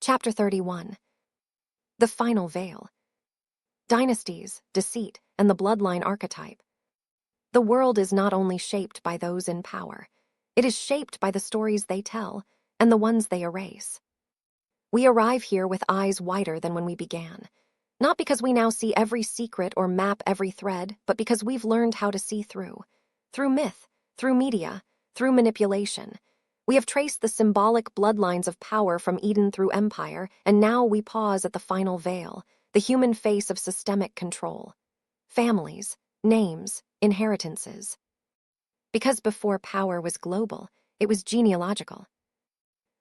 Chapter 31. The Final Veil. Dynasties, Deceit, and the Bloodline Archetype. The world is not only shaped by those in power, it is shaped by the stories they tell and the ones they erase. We arrive here with eyes wider than when we began, not because we now see every secret or map every thread, but because we've learned how to see through myth, through media, through manipulation. We have traced the symbolic bloodlines of power from Eden through empire, and now we pause at the final veil, the human face of systemic control. Families, names, inheritances. Because before power was global, it was genealogical.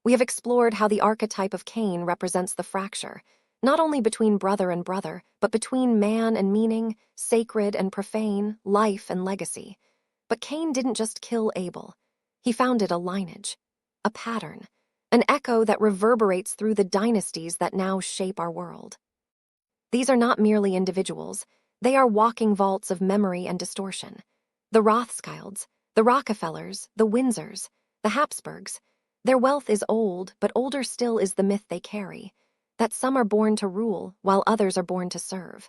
We have explored how the archetype of Cain represents the fracture, not only between brother and brother, but between man and meaning, sacred and profane, life and legacy. But Cain didn't just kill Abel. He founded a lineage, a pattern, an echo that reverberates through the dynasties that now shape our world. These are not merely individuals, they are walking vaults of memory and distortion. The Rothschilds, the Rockefellers, the Windsors, the Habsburgs, their wealth is old, but older still is the myth they carry, that some are born to rule while others are born to serve.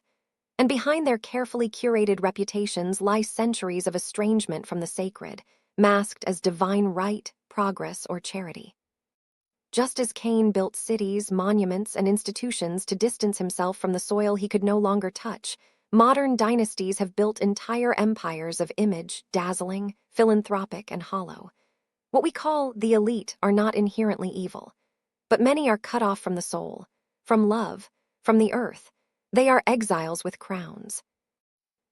And behind their carefully curated reputations lie centuries of estrangement from the sacred, masked as divine right, progress, or charity. Just as Cain built cities, monuments, and institutions to distance himself from the soil he could no longer touch, modern dynasties have built entire empires of image, dazzling, philanthropic, and hollow. What we call the elite are not inherently evil, but many are cut off from the soul, from love, from the earth. They are exiles with crowns.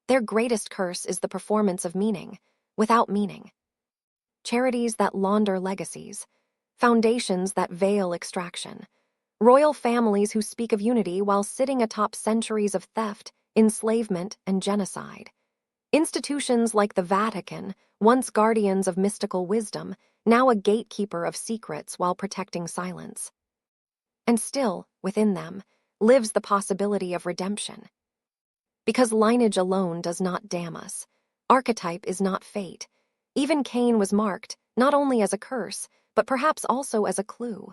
Their greatest curse is the performance of meaning, without meaning. Charities that launder legacies, foundations that veil extraction, royal families who speak of unity while sitting atop centuries of theft, enslavement, and genocide. Institutions like the Vatican, once guardians of mystical wisdom, now a gatekeeper of secrets while protecting silence. And still, within them, lives the possibility of redemption. Because lineage alone does not damn us, archetype is not fate. Even Cain was marked, not only as a curse, but perhaps also as a clue,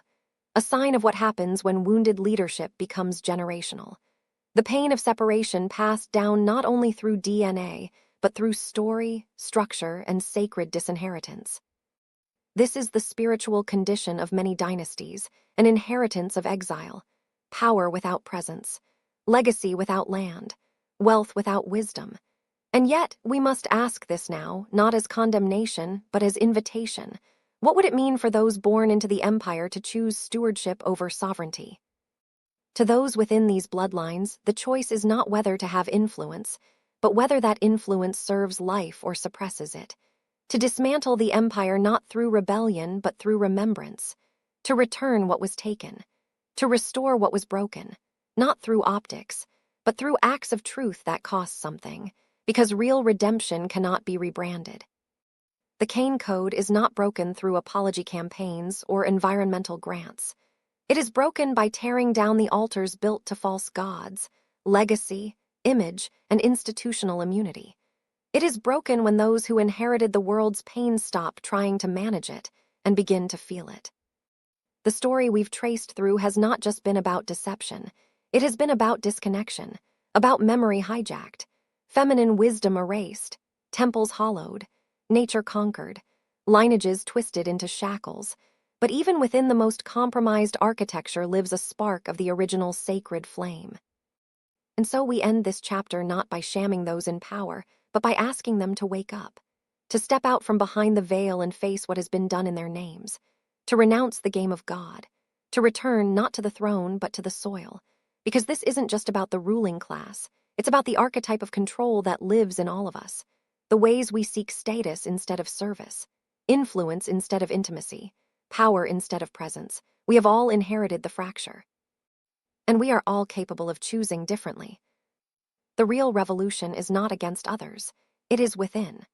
a sign of what happens when wounded leadership becomes generational. The pain of separation passed down not only through DNA, but through story, structure, and sacred disinheritance. This is the spiritual condition of many dynasties, an inheritance of exile, power without presence, legacy without land, wealth without wisdom. And yet, we must ask this now, not as condemnation, but as invitation. What would it mean for those born into the empire to choose stewardship over sovereignty? To those within these bloodlines, the choice is not whether to have influence, but whether that influence serves life or suppresses it. To dismantle the empire not through rebellion, but through remembrance. To return what was taken. To restore what was broken, not through optics, but through acts of truth that cost something, because real redemption cannot be rebranded. The Cain Code is not broken through apology campaigns or environmental grants. It is broken by tearing down the altars built to false gods, legacy, image, and institutional immunity. It is broken when those who inherited the world's pain stop trying to manage it and begin to feel it. The story we've traced through has not just been about deception. It has been about disconnection, about memory hijacked, feminine wisdom erased, temples hollowed, nature conquered, lineages twisted into shackles. But even within the most compromised architecture lives a spark of the original sacred flame. And so we end this chapter not by shamming those in power, but by asking them to wake up, to step out from behind the veil and face what has been done in their names, to renounce the game of God, to return not to the throne but to the soil, because this isn't just about the ruling class, it's about the archetype of control that lives in all of us, the ways we seek status instead of service, influence instead of intimacy, power instead of presence. We have all inherited the fracture. And we are all capable of choosing differently. The real revolution is not against others, it is within.